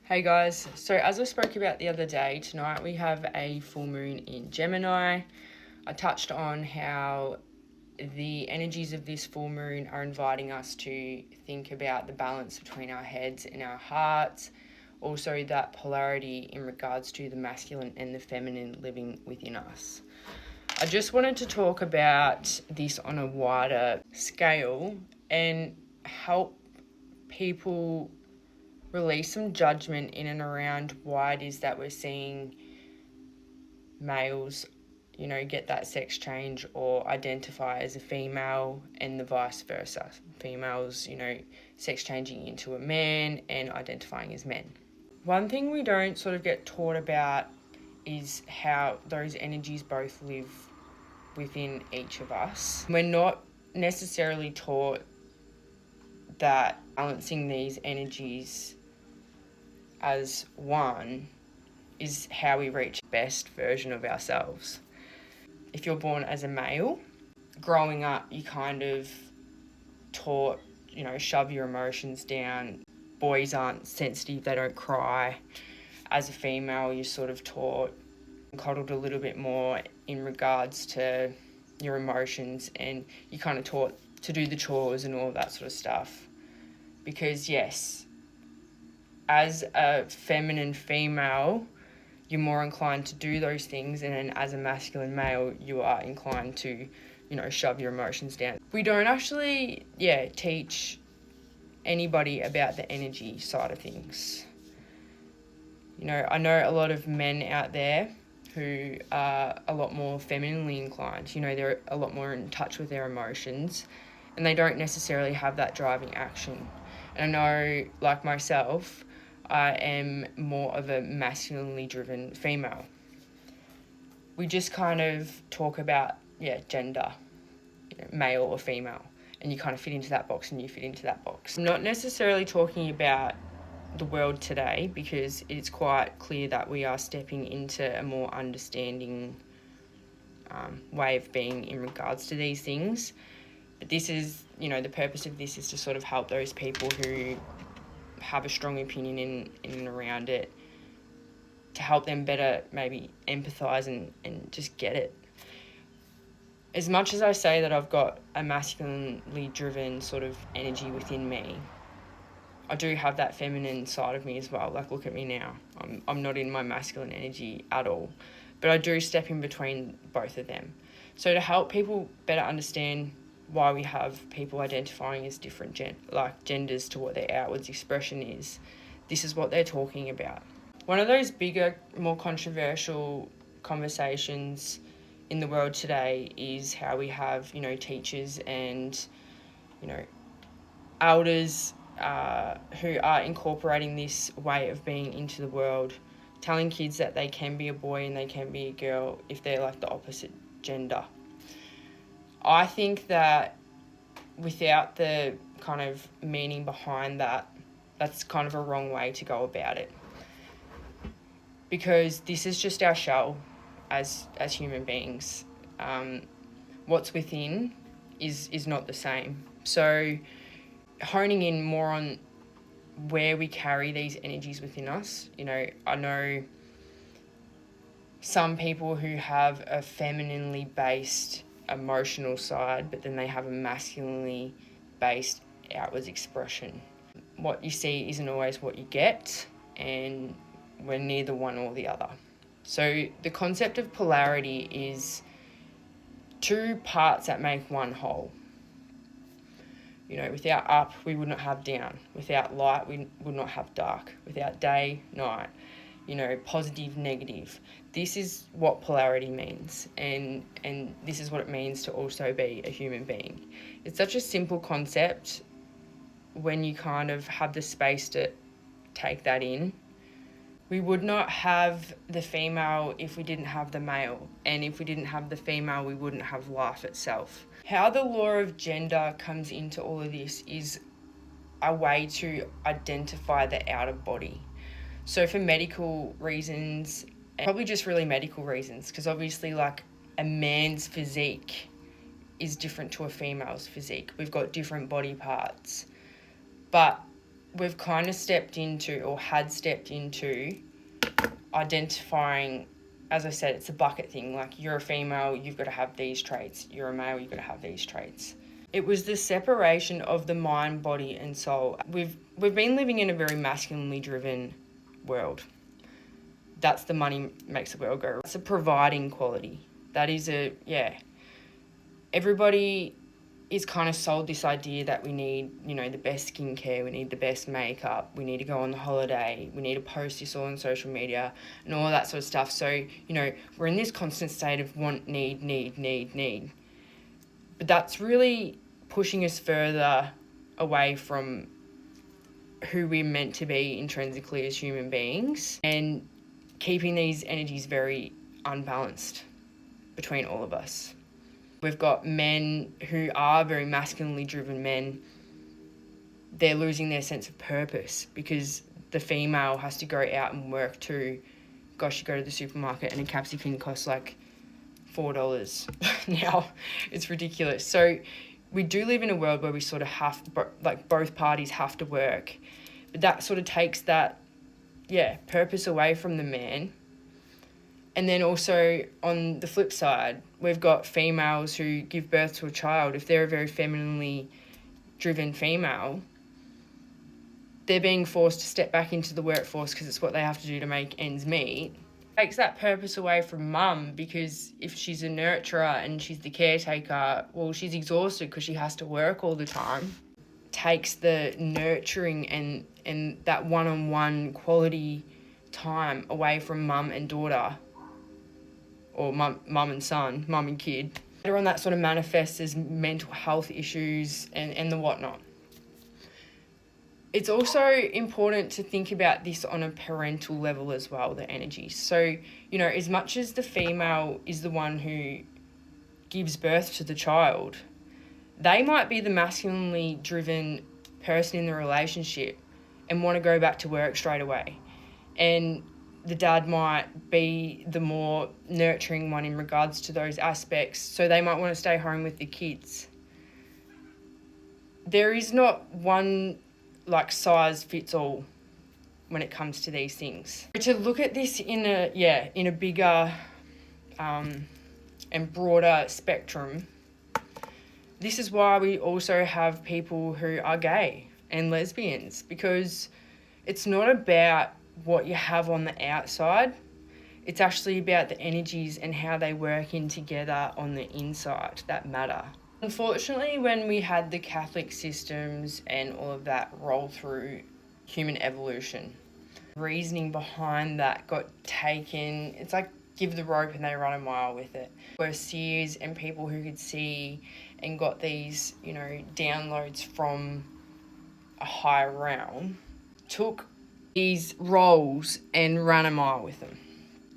Hey guys, so as I spoke about the other day, tonight we have a full moon in Gemini. I touched on how the energies of this full moon are inviting us to think about the balance between our heads and our hearts, also that polarity in regards to the masculine and the feminine living within us. I just wanted to talk about this on a wider scale and help people release some judgment in and around why it is that we're seeing males, get that sex change or identify as a female and the vice versa. Females, sex changing into a man and identifying as men. One thing we don't sort of get taught about is how those energies both live within each of us. We're not necessarily taught that balancing these energies as one is how we reach the best version of ourselves. If you're born as a male, growing up you kind of taught, shove your emotions down. Boys aren't sensitive, they don't cry. As a female, you're sort of taught and coddled a little bit more in regards to your emotions, and you kind of taught to do the chores and all of that sort of stuff. Because yes, as a feminine female, you're more inclined to do those things, and then as a masculine male, you are inclined to, shove your emotions down. We don't actually, teach anybody about the energy side of things. I know a lot of men out there who are a lot more femininely inclined. They're a lot more in touch with their emotions, and they don't necessarily have that driving action. And I know, like myself, I am more of a masculinely driven female. We just kind of talk about, gender, male or female, and you kind of fit into that box and you fit into that box. I'm not necessarily talking about the world today, because it's quite clear that we are stepping into a more understanding way of being in regards to these things. But this is, the purpose of this is to sort of help those people who have a strong opinion in and around it, to help them better maybe empathise and just get it. As much as I say that I've got a masculinely driven sort of energy within me, I do have that feminine side of me as well. Like, look at me now. I'm not in my masculine energy at all. But I do step in between both of them. So to help people better understand why we have people identifying as different genders to what their outwards expression is, this is what they're talking about. One of those bigger, more controversial conversations in the world today is how we have, teachers and, elders who are incorporating this way of being into the world, telling kids that they can be a boy and they can be a girl if they're like the opposite gender. I think that without the kind of meaning behind that, that's kind of a wrong way to go about it. Because this is just our shell as human beings. What's within is not the same. So honing in more on where we carry these energies within us. I know some people who have a femininely based emotional side, but then they have a masculinely based outwards expression. What you see isn't always what you get, and we're neither one or the other. So the concept of polarity is two parts that make one whole. Without up, we would not have down. Without light, we would not have dark. Without day, night. Positive, negative. This is what polarity means, and this is what it means to also be a human being. It's such a simple concept when you kind of have the space to take that in. We would not have the female if we didn't have the male, and if we didn't have the female, we wouldn't have life itself. How the law of gender comes into all of this is a way to identify the outer body. So for medical reasons, and probably just really medical reasons, because obviously like a man's physique is different to a female's physique. We've got different body parts. But we've kind of stepped into, or had stepped into, identifying, as I said, it's a bucket thing. Like, you're a female, you've got to have these traits. You're a male, you've got to have these traits. It was the separation of the mind, body, and soul. We've been living in a very masculinely driven world. That's the money makes the world go. It's a providing quality. That is everybody is kind of sold this idea that we need, the best skincare, we need the best makeup, we need to go on the holiday, we need to post this all on social media and all that sort of stuff. So, we're in this constant state of want, need. But that's really pushing us further away from who we're meant to be intrinsically as human beings, and keeping these energies very unbalanced between all of us. We've got men who are very masculinely driven men. They're losing their sense of purpose because the female has to go out and work too. Gosh, you go to the supermarket and a capsicum costs like $4 now. It's ridiculous. So we do live in a world where we sort of have, both parties have to work. But that sort of takes that, purpose away from the man. And then also on the flip side, we've got females who give birth to a child. If they're a very femininely driven female, they're being forced to step back into the workforce because it's what they have to do to make ends meet. It takes that purpose away from mum, because if she's a nurturer and she's the caretaker, well, she's exhausted because she has to work all the time. Takes the nurturing and that one-on-one quality time away from mum and daughter, or mum and son, mum and kid. Later on, that sort of manifests as mental health issues and the whatnot. It's also important to think about this on a parental level as well, the energy. So, as much as the female is the one who gives birth to the child, they might be the masculinely driven person in the relationship and want to go back to work straight away. And the dad might be the more nurturing one in regards to those aspects, so they might want to stay home with the kids. There is not one size fits all when it comes to these things. To look at this in a bigger and broader spectrum, this is why we also have people who are gay and lesbians, because it's not about what you have on the outside. It's actually about the energies and how they work in together on the inside that matter. Unfortunately, when we had the Catholic systems and all of that roll through human evolution, reasoning behind that got taken. It's like give the rope and they run a mile with it. Were seers and people who could see and got these, downloads from a higher realm, took these roles and ran a mile with them.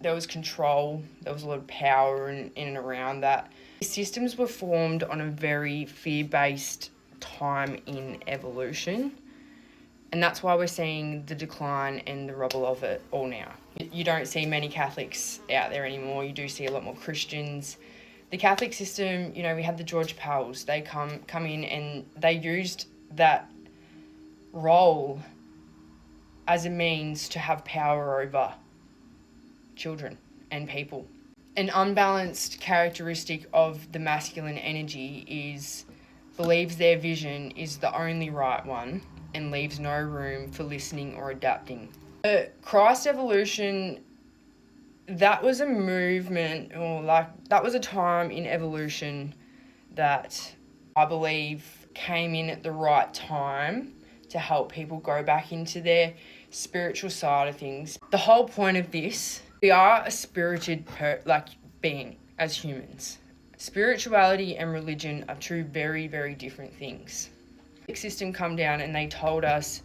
There was control, there was a lot of power in and around that. The systems were formed on a very fear-based time in evolution, and that's why we're seeing the decline and the rubble of it all now. You don't see many Catholics out there anymore. You do see a lot more Christians. The Catholic system, we had the George Pals. They come in and they used that role as a means to have power over children and people. An unbalanced characteristic of the masculine energy believes their vision is the only right one and leaves no room for listening or adapting. Christ evolution, that was a movement, that was a time in evolution that I believe came in at the right time to help people go back into their spiritual side of things. The whole point of this, we are a spirited being as humans. Spirituality and religion are two very, very different things. The system come down and they told us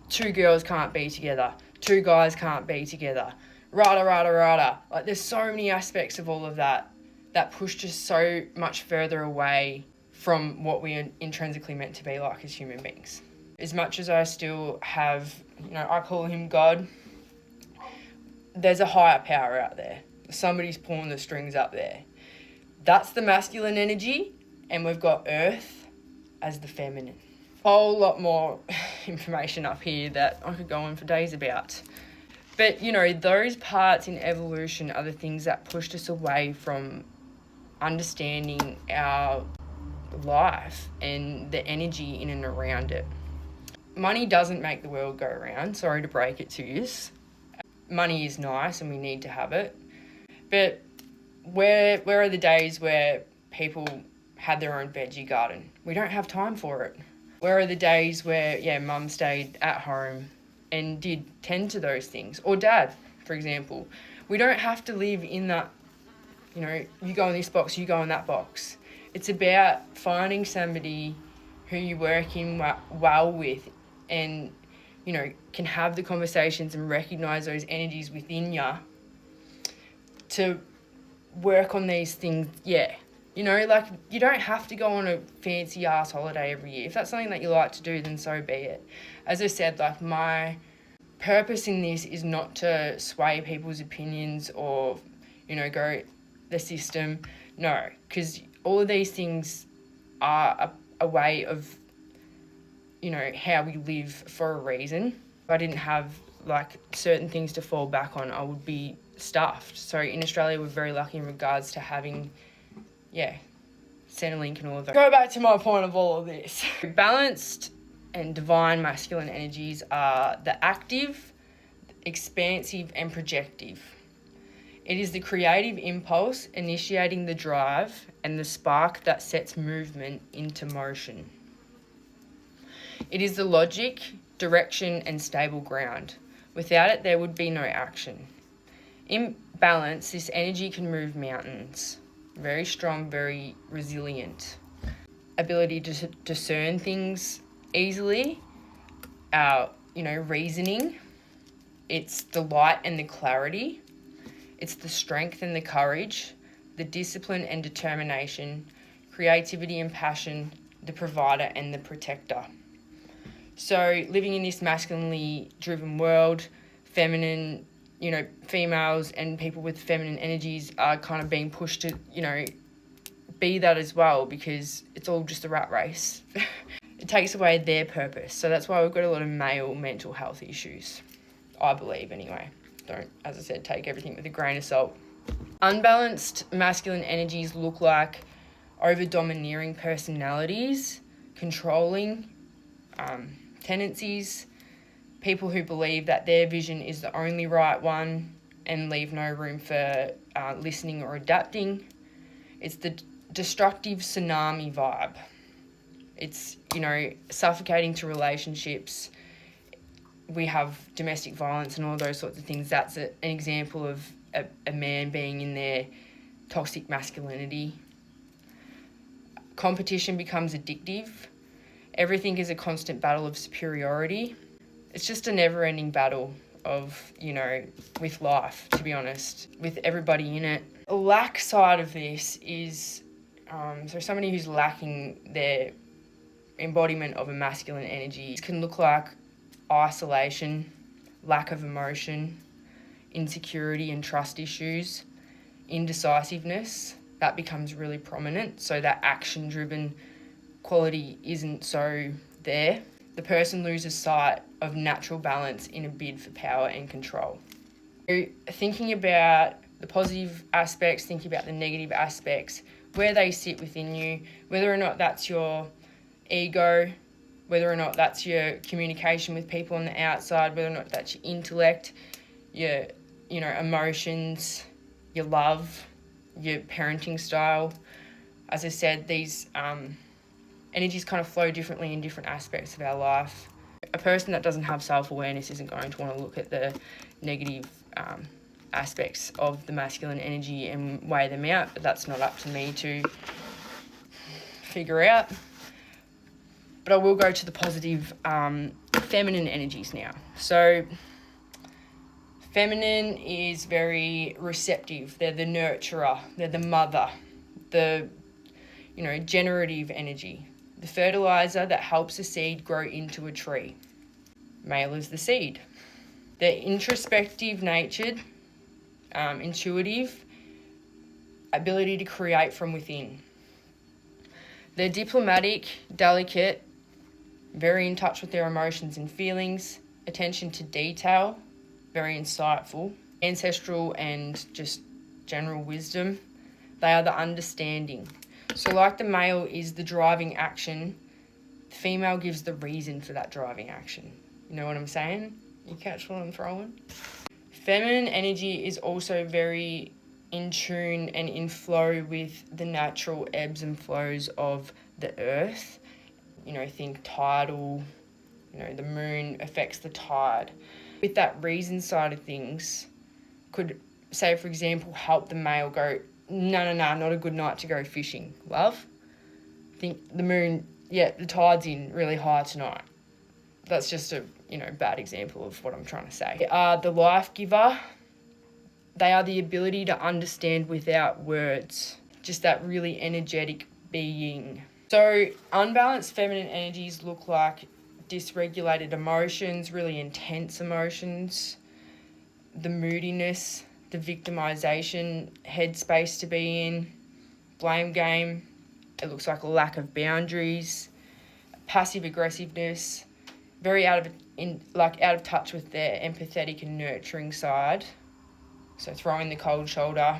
2 girls can't be together, 2 guys can't be together, rada. There's so many aspects of all of that pushed us so much further away from what we are intrinsically meant to be like as human beings. As much as I still have, I call him God, there's a higher power out there. Somebody's pulling the strings up there. That's the masculine energy, and we've got Earth as the feminine. whole lot more information up here that I could go on for days about. But, you know, those parts in evolution are the things that pushed us away from understanding our life and the energy in and around it. Money doesn't make the world go round. Sorry to break it to you. Money is nice and we need to have it. But where are the days where people had their own veggie garden? We don't have time for it. Where are the days where, mum stayed at home and did tend to those things? Or dad, for example. We don't have to live in that, you know, you go in this box, you go in that box. It's about finding somebody who you work in well with and, you know, can have the conversations and recognise those energies within you to work on these things, You know, like, you don't have to go on a fancy-ass holiday every year. If that's something that you like to do, then so be it. As I said, like, my purpose in this is not to sway people's opinions or, you know, go the system. No, because all of these things are a way of, you know, how we live for a reason. If I didn't have, like, certain things to fall back on, I would be stuffed. So in Australia, we're very lucky in regards to having, Centrelink and all of that. Go back to my point of all of this. Balanced and divine masculine energies are the active, expansive, and projective. It is the creative impulse initiating the drive and the spark that sets movement into motion. It is the logic, direction, and stable ground. Without it, there would be no action. In balance, this energy can move mountains. Very strong, very resilient. Ability to discern things easily. Our, reasoning. It's the light and the clarity. It's the strength and the courage, the discipline and determination, creativity and passion, the provider and the protector. So living in this masculinely driven world, feminine, females and people with feminine energies are kind of being pushed to, be that as well, because it's all just a rat race. It takes away their purpose. So that's why we've got a lot of male mental health issues, I believe anyway. Don't, as I said, take everything with a grain of salt. Unbalanced masculine energies look like over-domineering personalities, controlling tendencies, people who believe that their vision is the only right one and leave no room for listening or adapting. It's the destructive tsunami vibe. It's, suffocating to relationships. We have domestic violence and all those sorts of things. That's an example of a man being in their toxic masculinity. Competition becomes addictive. Everything is a constant battle of superiority. It's just a never-ending battle of, with life, to be honest, with everybody in it. The lack side of this is, so somebody who's lacking their embodiment of a masculine energy can look like isolation, lack of emotion, insecurity and trust issues, indecisiveness. That becomes really prominent, so that action-driven quality isn't so there. The person loses sight of natural balance in a bid for power and control. So thinking about the positive aspects, thinking about the negative aspects, where they sit within you, whether or not that's your ego, whether or not that's your communication with people on the outside, whether or not that's your intellect, your, emotions, your love, your parenting style. As I said, these energies kind of flow differently in different aspects of our life. A person that doesn't have self-awareness isn't going to want to look at the negative aspects of the masculine energy and weigh them out, but that's not up to me to figure out. But I will go to the positive feminine energies now. So feminine is very receptive. They're the nurturer. They're the mother. The, generative energy. The fertilizer that helps a seed grow into a tree. Male is the seed. They're introspective natured, intuitive, ability to create from within. They're diplomatic, delicate, very in touch with their emotions and feelings, attention to detail, very insightful, ancestral and just general wisdom. They are the understanding. So like the male is the driving action, the female gives the reason for that driving action. You know what I'm saying? You catch what I'm throwing? Feminine energy is also very in tune and in flow with the natural ebbs and flows of the earth. You know, think tidal, you know, the moon affects the tide. With that reason side of things, could, say, for example, help the male go, no, not a good night to go fishing, love. Think the moon, yeah, the tide's in really high tonight. That's just a, bad example of what I'm trying to say. They are the life giver. They are the ability to understand without words. Just that really energetic being. So unbalanced feminine energies look like dysregulated emotions, really intense emotions, the moodiness, the victimization headspace to be in, blame game. It looks like a lack of boundaries, passive aggressiveness, very out of touch with their empathetic and nurturing side. So throwing the cold shoulder.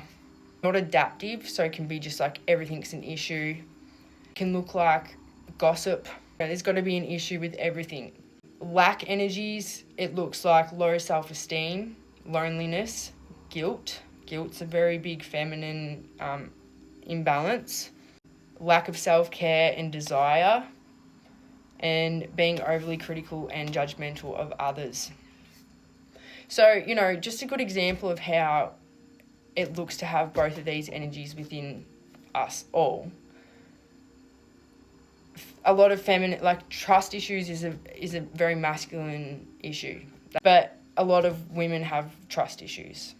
Not adaptive, so it can be just like everything's an issue. Can look like gossip. There's got to be an issue with everything. Lack energies, it looks like low self-esteem, loneliness, guilt. Guilt's a very big feminine imbalance. Lack of self-care and desire, and being overly critical and judgmental of others. So, just a good example of how it looks to have both of these energies within us all. A lot of feminine, like trust issues is a very masculine issue. But a lot of women have trust issues.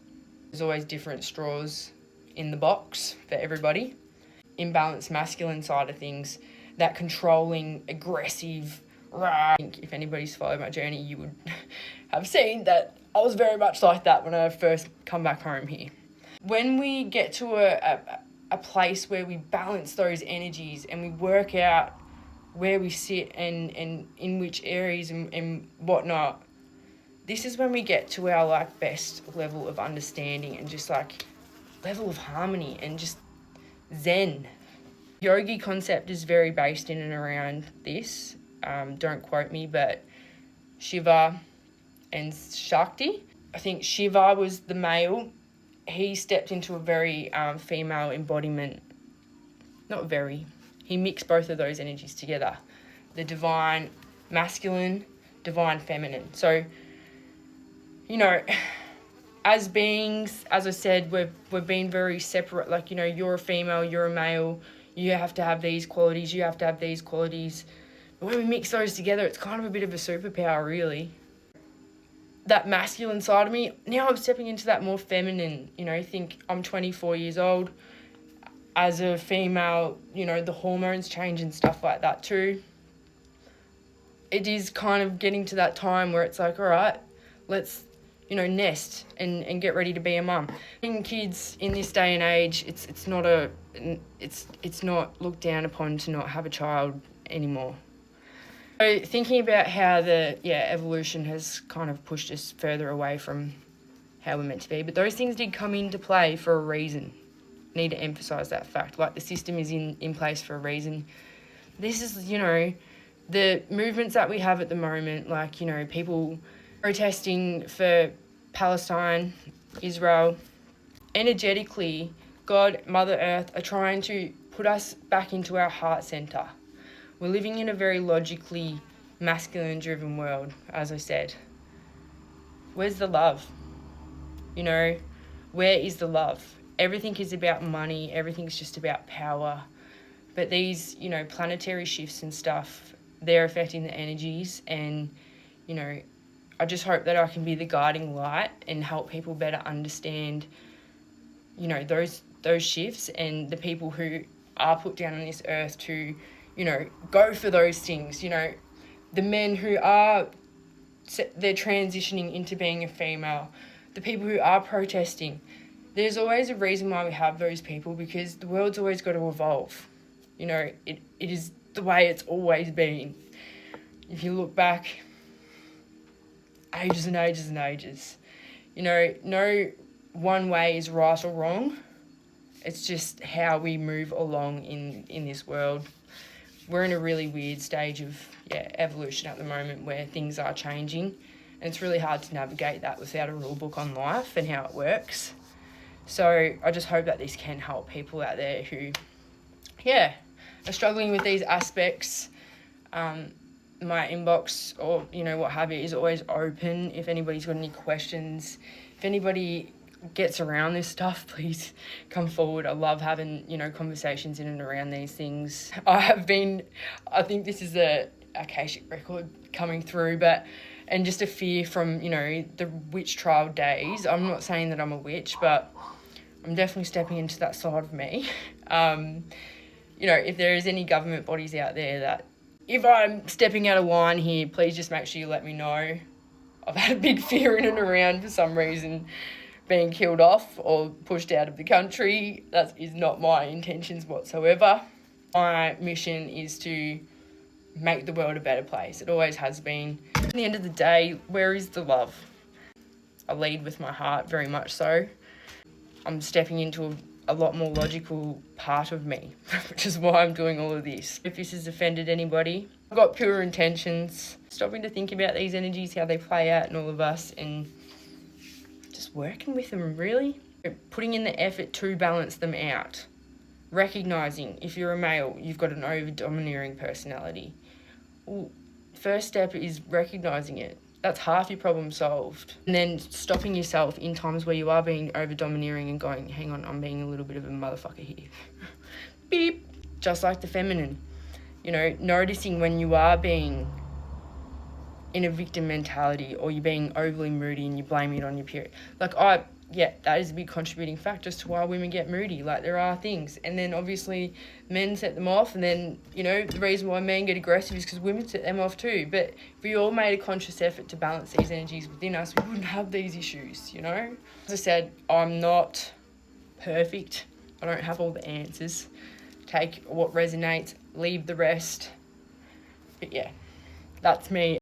There's always different straws in the box for everybody. Imbalanced masculine side of things, that controlling, aggressive, rah. If anybody's followed my journey, you would have seen that I was very much like that when I first come back home here. When we get to a place where we balance those energies and we work out where we sit and in which areas and whatnot, this is when we get to our best level of understanding and just level of harmony and just zen. Yogi concept is very based in and around this. Don't quote me, but Shiva and Shakti. I think Shiva was the male. He stepped into a very female embodiment. Not very. He mixed both of those energies together. The divine masculine, divine feminine. So, as beings, as I said, we've been very separate. You're a female, you're a male. You have to have these qualities, you have to have these qualities. But when we mix those together, it's kind of a bit of a superpower, really. That masculine side of me, now I'm stepping into that more feminine, think I'm 24 years old. As a female, the hormones change and stuff like that too. It is kind of getting to that time where it's like, all right, let's, nest and get ready to be a mum. Having kids in this day and age, it's not looked down upon to not have a child anymore. So thinking about how the evolution has kind of pushed us further away from how we're meant to be, but those things did come into play for a reason. Need to emphasise that fact. The system is in place for a reason. This is, the movements that we have at the moment, people protesting for Palestine, Israel. Energetically, God, Mother Earth are trying to put us back into our heart centre. We're living in a very logically masculine-driven world, as I said. Where's the love? Where is the love? Everything is about money. Everything's just about power. But these, planetary shifts and stuff, they're affecting the energies. And, I just hope that I can be the guiding light and help people better understand, those shifts and the people who are put down on this earth to, go for those things. The men who are, they're transitioning into being a female. The people who are protesting. There's always a reason why we have those people, because the world's always got to evolve. It is the way it's always been. if you look back ages and ages and ages, you know, no one way is right or wrong. It's just how we move along in this world. We're in a really weird stage of evolution at the moment where things are changing, and it's really hard to navigate that without a rule book on life and how it works. So I just hope that this can help people out there who are struggling with these aspects. My inbox or, you know, what have you is always open if anybody's got any questions. If anybody gets around this stuff, please come forward. I love having, you know, conversations in and around these things. I think this is a Akashic record coming through, and just a fear from, you know, the witch trial days. I'm not saying that I'm a witch, but I'm definitely stepping into that side of me. You know, if there is any government bodies out there that, if I'm stepping out of line here, please just make sure you let me know. I've had a big fear in and around for some reason being killed off or pushed out of the country. That is not my intentions whatsoever. My mission is to make the world a better place. It always has been. At the end of the day, where is the love? I lead with my heart, very much so. I'm stepping into a lot more logical part of me, which is why I'm doing all of this. If this has offended anybody, I've got pure intentions. Stopping to think about these energies, how they play out in all of us, and just working with them, really. Putting in the effort to balance them out. Recognising if you're a male, you've got an over-domineering personality. Well, first step is recognising it. That's half your problem solved. And then stopping yourself in times where you are being over-domineering and going, hang on, I'm being a little bit of a motherfucker here. Beep. Just like the feminine. You know, noticing when you are being in a victim mentality or you're being overly moody and you blame it on your period. That is a big contributing factor as to why women get moody. Like, there are things. And then obviously men set them off, and then, you know, the reason why men get aggressive is because women set them off too. But if we all made a conscious effort to balance these energies within us, we wouldn't have these issues, you know? As I said, I'm not perfect. I don't have all the answers. Take what resonates, leave the rest. But yeah, that's me.